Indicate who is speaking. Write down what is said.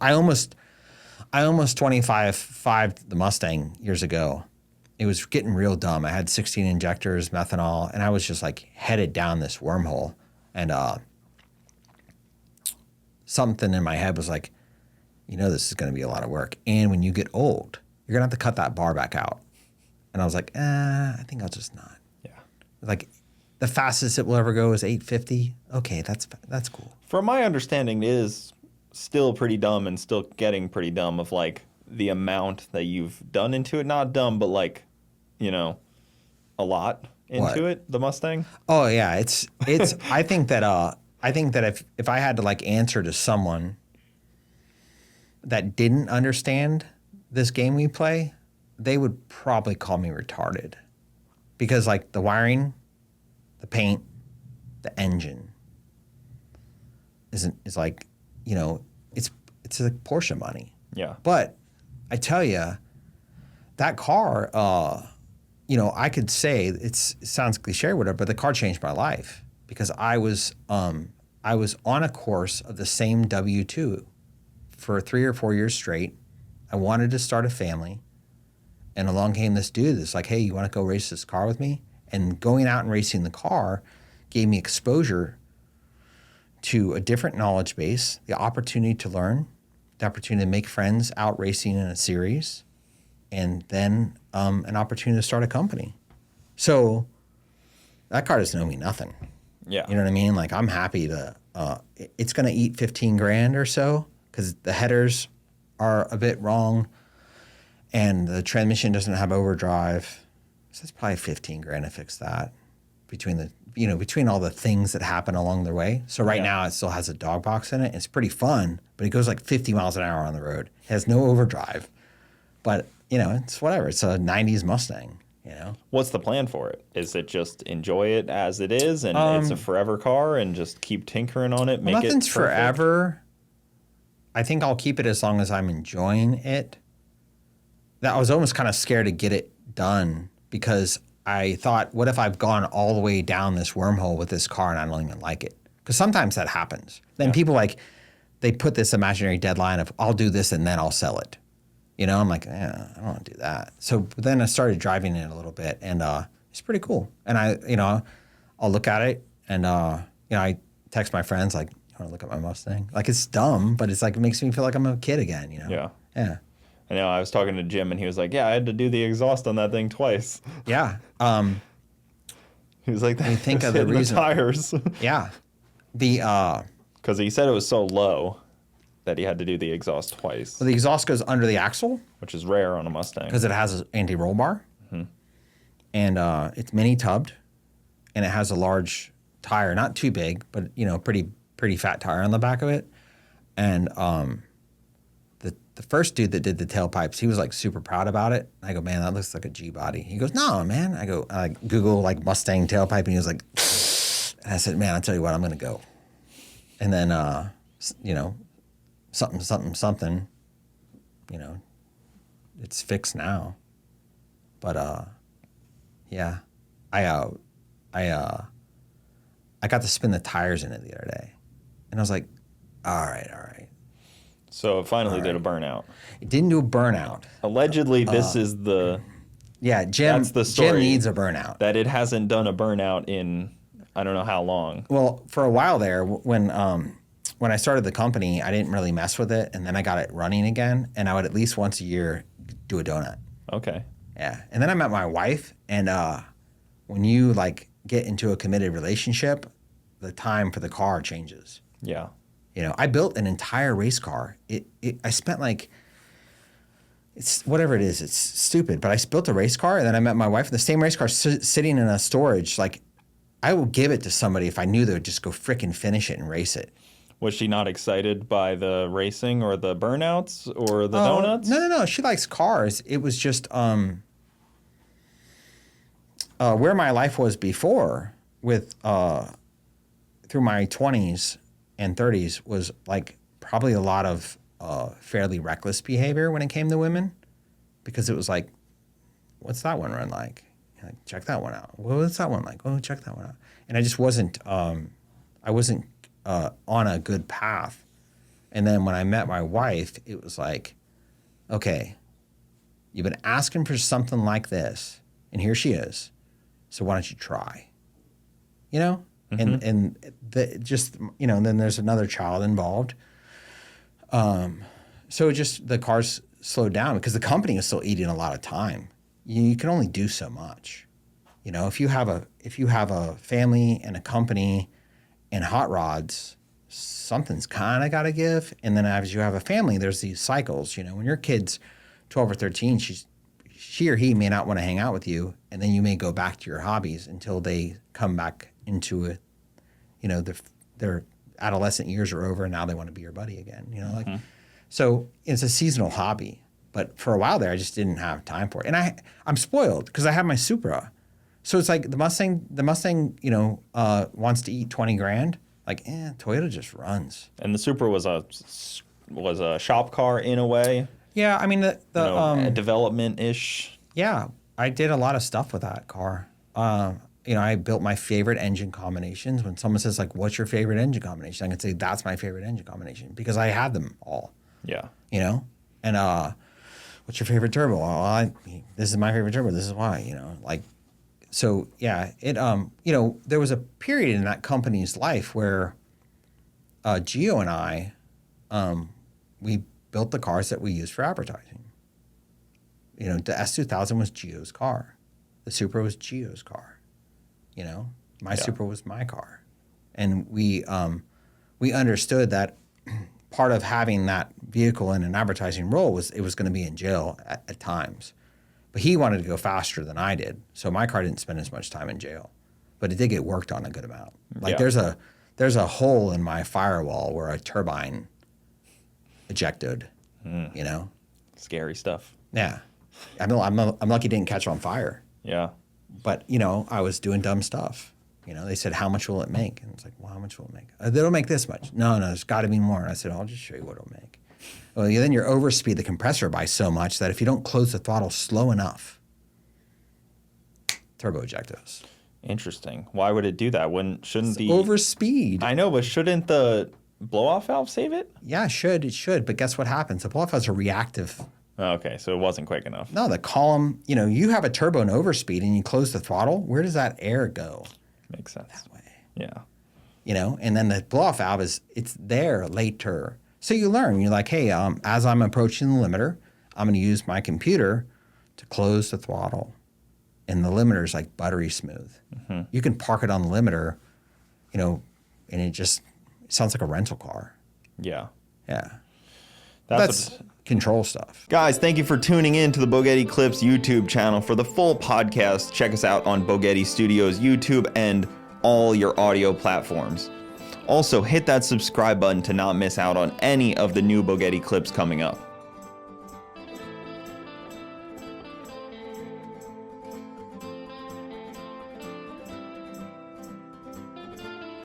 Speaker 1: I almost 25 the Mustang years ago. It was getting real dumb. I had 16 injectors, methanol, and I was just like headed down this wormhole. And something in my head was like, this is going to be a lot of work. And when you get old, you're going to have to cut that bar back out. And I was like, I think I'll just not.
Speaker 2: Yeah.
Speaker 1: Like the fastest it will ever go is 850. Okay, that's cool.
Speaker 2: From my understanding, it is still pretty dumb and still getting pretty dumb of like the amount that you've done into it. Not dumb, but like, a lot into it, the Mustang.
Speaker 1: Oh yeah, it's I think that if I had to like answer to someone that didn't understand this game we play, they would probably call me retarded. Because like the wiring, the paint, the engine is like, it's like Porsche money.
Speaker 2: Yeah.
Speaker 1: But I tell you, that car, I could say it sounds cliche or whatever, but the car changed my life because I was on a course of the same W-2 for 3 or 4 years straight. I wanted to start a family, and along came this dude that's like, hey, you want to go race this car with me? And going out and racing the car gave me exposure to a different knowledge base, the opportunity to learn, the opportunity to make friends out racing in a series, and then an opportunity to start a company. So that car doesn't owe me nothing.
Speaker 2: Yeah.
Speaker 1: You know what I mean? Like I'm happy to, it's going to eat 15 grand or so because the headers are a bit wrong and the transmission doesn't have overdrive. So it's probably 15 grand to fix that between all the things that happen along the way. So right now it still has a dog box in it. It's pretty fun, but it goes like 50 miles an hour on the road. It has no overdrive, but it's whatever. It's a 90s Mustang,
Speaker 2: What's the plan for it? Is it just enjoy it as it is and it's a forever car and just keep tinkering on it, make it
Speaker 1: nothing's
Speaker 2: perfect?
Speaker 1: forever. I think I'll keep it as long as I'm enjoying it. I was almost kind of scared to get it done because I thought, what if I've gone all the way down this wormhole with this car and I don't even like it? Because sometimes that happens. Then people they put this imaginary deadline of I'll do this and then I'll sell it. I'm like, I don't want to do that. So then I started driving it a little bit and it's pretty cool. And I'll look at it and, I text my friends like, you want to look at my Mustang? Like it's dumb, but it's like, it makes me feel like I'm a kid again,
Speaker 2: Yeah.
Speaker 1: Yeah.
Speaker 2: I know. I was talking to Jim, and he was like, "Yeah, I had to do the exhaust on that thing twice."
Speaker 1: Yeah.
Speaker 2: He was like,
Speaker 1: you think of the reason.
Speaker 2: Tires.
Speaker 1: Yeah.
Speaker 2: Because he said it was so low that he had to do the exhaust twice.
Speaker 1: Well, the exhaust goes under the axle,
Speaker 2: which is rare on a Mustang
Speaker 1: because it has an anti-roll bar, and it's mini tubbed, and it has a large tire, not too big, but pretty fat tire on the back of it, and the first dude that did the tailpipes, he was like super proud about it. I go, man, that looks like a G body. He goes, no, man. I Google like Mustang tailpipe, and he was like, and I said, man, I'll tell you what, I'm gonna go. And then something, it's fixed now. But yeah, I got to spin the tires in it the other day, and I was like, all right.
Speaker 2: So it finally did a burnout.
Speaker 1: It didn't do a burnout.
Speaker 2: Allegedly, this is the...
Speaker 1: Yeah, Jim,
Speaker 2: that's the story.
Speaker 1: Jim needs a burnout.
Speaker 2: That it hasn't done a burnout in I don't know how long.
Speaker 1: Well, for a while there, when I started the company, I didn't really mess with it, and then I got it running again, and I would at least once a year do a donut.
Speaker 2: Okay.
Speaker 1: Yeah, and then I met my wife, and when you like get into a committed relationship, the time for the car changes.
Speaker 2: Yeah.
Speaker 1: I built an entire race car. I spent like, it's whatever it is, it's stupid, but I built a race car and then I met my wife. The same race car sitting in a storage, like I will give it to somebody if I knew they would just go frickin' finish it and race it.
Speaker 2: Was she not excited by the racing or the burnouts or the donuts?
Speaker 1: No. She likes cars. It was just where my life was before with through my 20s and 30s was like probably a lot of fairly reckless behavior when it came to women, because it was like, what's that one run like? Check that one out. What's that one like? Oh, check that one out. And I just wasn't, I wasn't on a good path. And then when I met my wife, it was like, okay, you've been asking for something like this, and here she is. So why don't you try? You know? Mm-hmm. And then there's another child involved. So the cars slowed down because the company is still eating a lot of time. You can only do so much. You know, if you have a family and a company and hot rods, something's kind of got to give. And then as you have a family, there's these cycles. You know, when your kid's 12 or 13, she or he may not want to hang out with you, and then you may go back to your hobbies until they come back into it. You know, their adolescent years are over, and now they want to be your buddy again. You know, like so it's a seasonal hobby. But for a while there, I just didn't have time for it, and I'm spoiled because I have my Supra. So it's like the Mustang, you know, wants to eat 20 grand. Like, Toyota just runs.
Speaker 2: And the Supra was a shop car in a way.
Speaker 1: Yeah, I mean the
Speaker 2: development-ish.
Speaker 1: Yeah, I did a lot of stuff with that car. You know, I built my favorite engine combinations. When someone says like, "What's your favorite engine combination?" I can say that's my favorite engine combination because I had them all.
Speaker 2: Yeah.
Speaker 1: You know, and what's your favorite turbo? Well, this is my favorite turbo. This is why. You know, like. So yeah, it you know, there was a period in that company's life where Gio and I we built the cars that we used for advertising. You know, the S2000 was Gio's car. The Supra was Gio's car. You know, my Supra was my car. And we understood that part of having that vehicle in an advertising role was it was going to be in jail at times. But he wanted to go faster than I did, so my car didn't spend as much time in jail, but it did get worked on a good amount. Like there's a hole in my firewall where a turbine ejected. You know,
Speaker 2: scary stuff.
Speaker 1: Yeah, I'm lucky it didn't catch on fire.
Speaker 2: Yeah,
Speaker 1: but you know, I was doing dumb stuff. You know, they said, "How much will it make?" And it's like, "Well, how much will it make?" It'll make this much. No, there's got to be more. And I said, "I'll just show you what it'll make." Well, then you overspeed the compressor by so much that if you don't close the throttle slow enough, turbo ejectos.
Speaker 2: Interesting. Why would it do that? Shouldn't the
Speaker 1: overspeed?
Speaker 2: I know, but shouldn't the blow-off valve save it?
Speaker 1: Yeah, it should. But guess what happens? The blow-off valves are reactive.
Speaker 2: Oh, okay, so it wasn't quick enough.
Speaker 1: No, the column. You know, you have a turbo and overspeed, and you close the throttle. Where does that air go?
Speaker 2: Makes sense.
Speaker 1: That way.
Speaker 2: Yeah.
Speaker 1: You know, and then the blow-off valve it's there later. So you learn. You're like, hey, as I'm approaching the limiter, I'm going to use my computer to close the throttle. And the limiter is like buttery smooth. Mm-hmm. You can park it on the limiter, you know, and it sounds like a rental car.
Speaker 2: Yeah.
Speaker 1: Yeah. That's control stuff.
Speaker 2: Guys, thank you for tuning in to the Bogetti Clips YouTube channel. For the full podcast, check us out on Bogetti Studios YouTube and all your audio platforms. Also, hit that subscribe button to not miss out on any of the new Bogetti clips coming up.